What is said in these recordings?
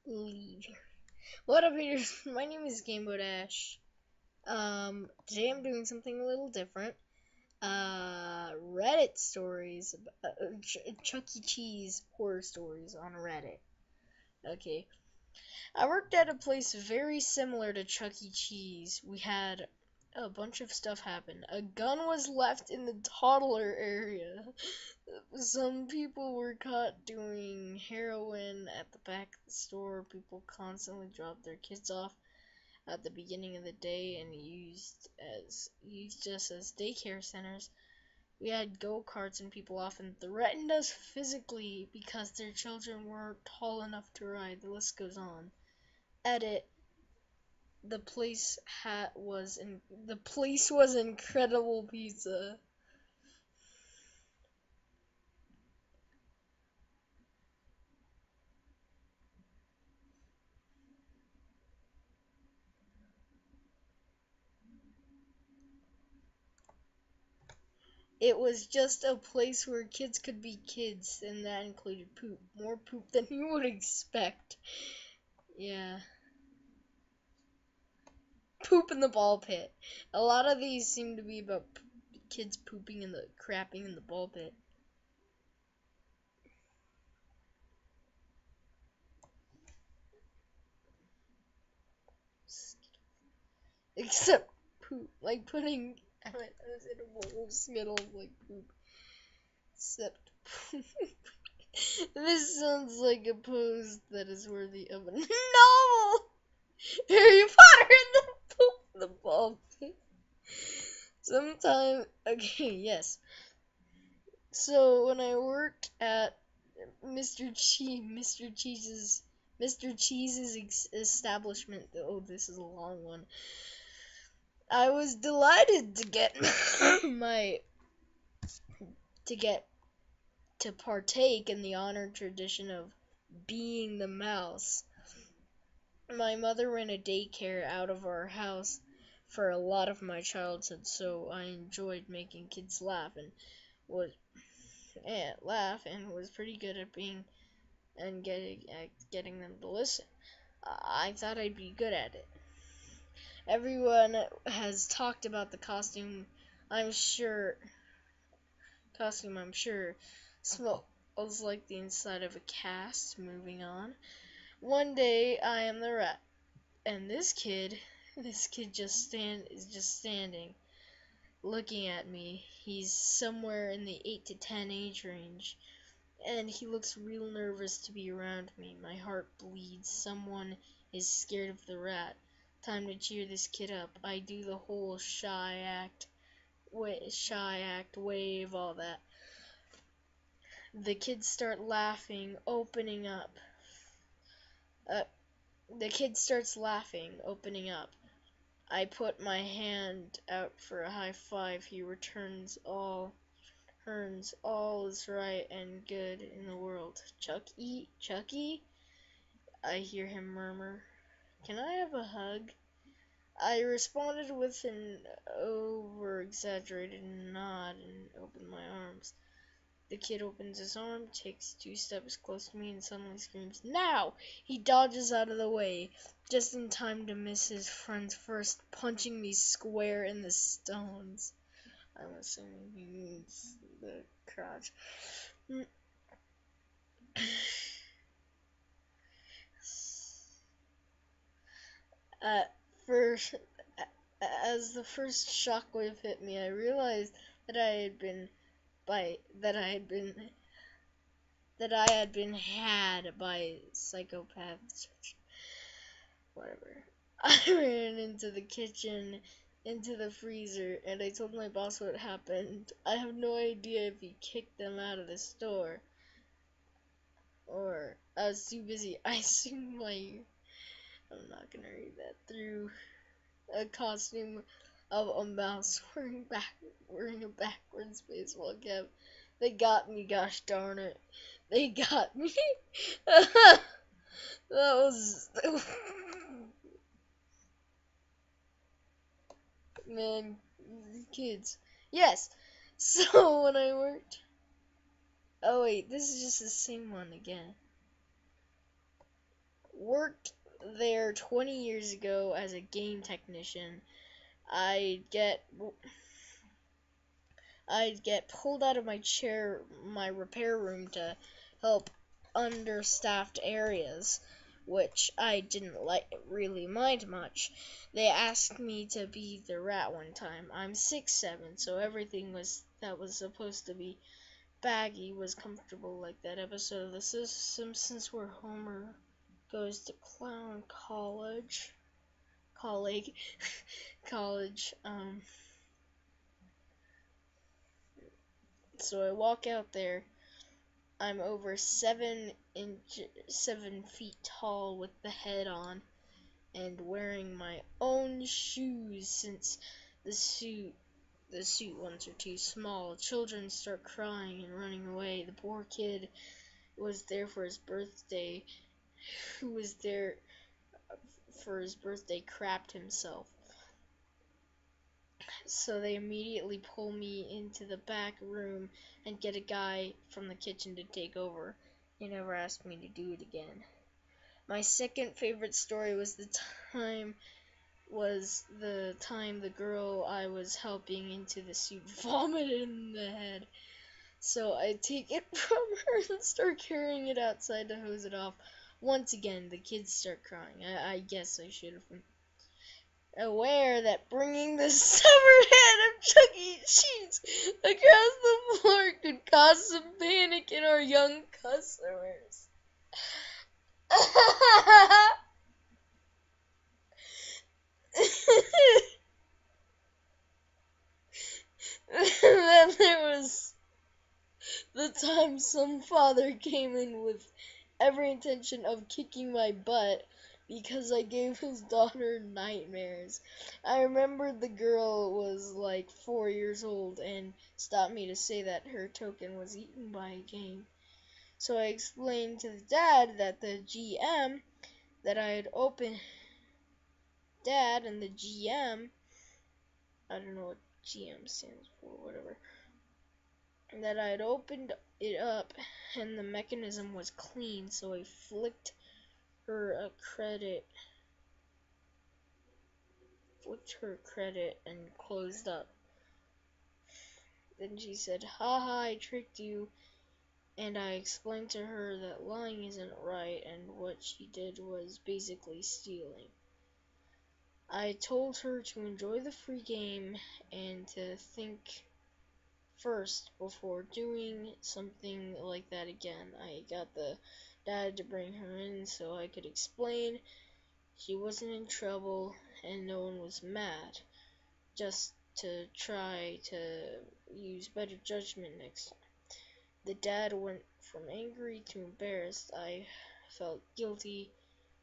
Leave. What up, haters? My name is Gamebo Dash. Today I'm doing something a little different. Reddit stories, Chuck E. Cheese horror stories on Reddit. Okay. I worked at a place very similar to Chuck E. Cheese. We had a bunch of stuff happen. A gun was left in the toddler area. Some people were caught doing heroin at the back of the store. People constantly dropped their kids off at the beginning of the day and used us as daycare centers. We had go-karts and people often threatened us physically because their children weren't tall enough to ride. The list goes on. Edit. The place was incredible pizza. It was just a place where kids could be kids, and that included poop. More poop than you would expect. Yeah. Poop in the ball pit. A lot of these seem to be about kids pooping in the crapping in the ball pit. Except poop. Like putting avocados in a bowl of Skittles like poop. Except poop. This sounds like a pose that is worthy of a novel! Harry Potter in the poop in the ball pit. Sometime, okay, yes. So when I worked at Mr. Cheese's establishment, oh, this is a long one. I was delighted to get my to get to partake in the honored tradition of being the mouse. My mother ran a daycare out of our house for a lot of my childhood, so I enjoyed making kids was laugh and was pretty good at being and getting them to listen. I thought I'd be good at it. Everyone has talked about the costume. I'm sure smells like the inside of a cast. Moving on. One day I am the rat, and this kid is just standing, looking at me. He's somewhere in the 8 to 10 age range, and he looks real nervous to be around me. My heart bleeds. Someone is scared of the rat. Time to cheer this kid up. I do the whole shy act, wave, all that. The kids start laughing, opening up. Uh, the kid starts laughing, opening up. I put my hand out for a high five. He returns all is right and good in the world. Chucky? I hear him murmur. Can I have a hug? I responded with an over-exaggerated nod and opened my arms. The kid opens his arm, takes 2 steps close to me, and suddenly screams, "Now!" He dodges out of the way, just in time to miss his friend's first, punching me square in the stones. I'm assuming he means the crotch. At first, as the first shockwave hit me, I realized that by that I had been had by psychopaths. Whatever. I ran into the kitchen, into the freezer, and I told my boss what happened. I have no idea if he kicked them out of the store, or I was too busy icing my. I'm not gonna read that through a costume of a mouse wearing a backwards baseball cap. They got me, gosh darn it. They got me. That was man, kids. Yes. So when I worked. Oh wait, this is just the same one again. worked there 20 years ago as a game technician. I'd get pulled out of my chair, my repair room, to help understaffed areas, which I didn't really mind much. They asked me to be the rat one time. I'm 6'7", so everything that was supposed to be baggy was comfortable, like that episode of The Simpsons where Homer goes to clown college. So I walk out there. I'm over 7 feet tall with the head on, and wearing my own shoes since the suit ones are too small. Children start crying and running away. The poor kid was there for his birthday, who was there for his birthday crapped himself. So they immediately pull me into the back room and get a guy from the kitchen to take over. They never asked me to do it again. My second favorite story was the time the girl I was helping into the suit vomited in the head. So I take it from her and start carrying it outside to hose it off. Once again, the kids start crying. I guess I should have been aware that bringing the severed head of Chuck E. Cheese across the floor could cause some panic in our young customers. Then there was the time some father came in with every intention of kicking my butt because I gave his daughter nightmares. I remembered the girl was like 4 years old and stopped me to say that her token was eaten by a game. So I explained to the dad that the GM that I had opened, Dad and the GM, I don't know what GM stands for, whatever, that I had opened it up and the mechanism was clean, so I flicked her credit and closed up. Then she said, "Haha, I tricked you," and I explained to her that lying isn't right and what she did was basically stealing. I told her to enjoy the free game and to think first before doing something like that again. I got the dad to bring her in so I could explain she wasn't in trouble and no one was mad, just to try to use better judgment next time. The dad went from angry to embarrassed. I felt guilty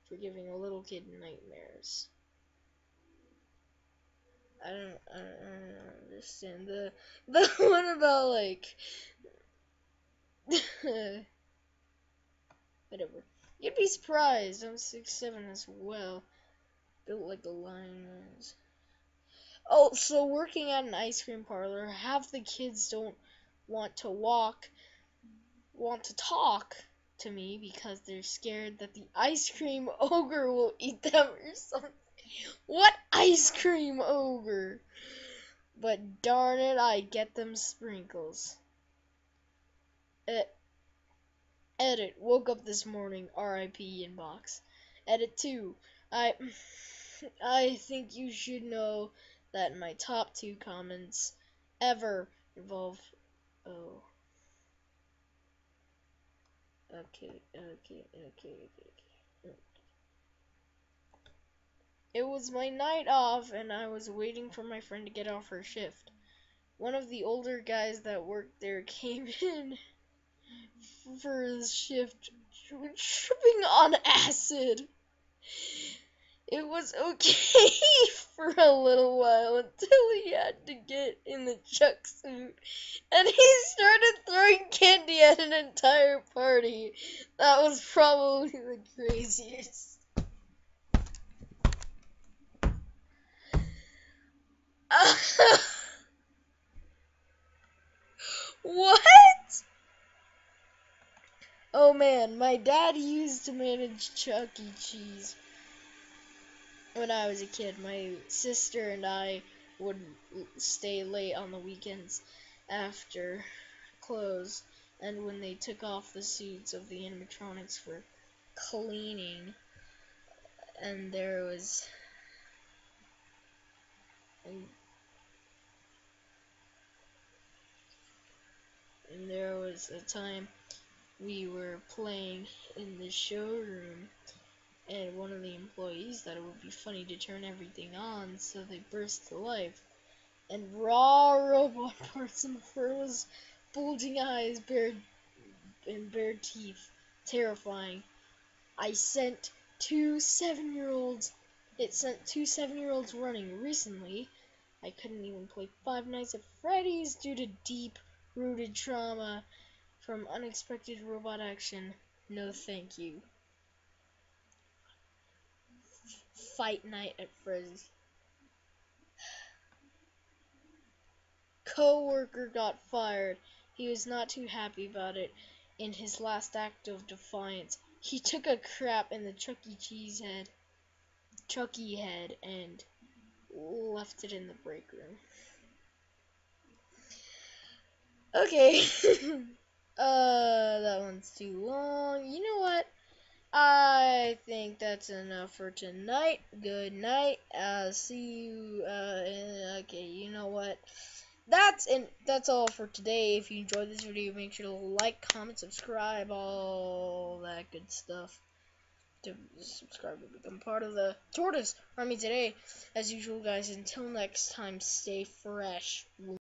for giving a little kid nightmares. I don't understand the one about like whatever. You'd be surprised. I'm 6'7" as well, built like a lion is. Oh, so working at an ice cream parlor, half the kids don't want to talk to me because they're scared that the ice cream ogre will eat them or something. What ice cream ogre? But darn it, I get them sprinkles. Edit, woke up this morning, R.I.P. inbox. Edit 2, I think you should know that my top 2 comments ever involve, oh, okay. It was my night off and I was waiting for my friend to get off her shift. One of the older guys that worked there came in for his shift tripping on acid. It was okay for a little while until he had to get in the Chuck suit and he started throwing candy at an entire party. That was probably the craziest. What? Oh man, my dad used to manage Chuck E. Cheese when I was a kid. My sister and I would stay late on the weekends after close, and when they took off the suits of the animatronics for cleaning, and and, and there was a time we were playing in the showroom, and one of the employees thought it would be funny to turn everything on, so they burst to life. And raw robot parts and furrows, bulging eyes, bare teeth. Terrifying. I sent two 7-year-olds. It sent two 7-year-olds running recently. I couldn't even play Five Nights at Freddy's due to deep-rooted trauma from unexpected robot action. No thank you. Fight Night at Freddy's. Co-worker got fired. He was not too happy about it. In his last act of defiance, he took a crap in the Chucky head, and left it in the break room. Okay. That one's too long. You know what? I think that's enough for tonight. Good night. See you. Okay, you know what? That's all for today. If you enjoyed this video, make sure to like, comment, subscribe, all that good stuff. To subscribe to become part of the Tortoise Army today. As usual, guys, until next time, stay fresh.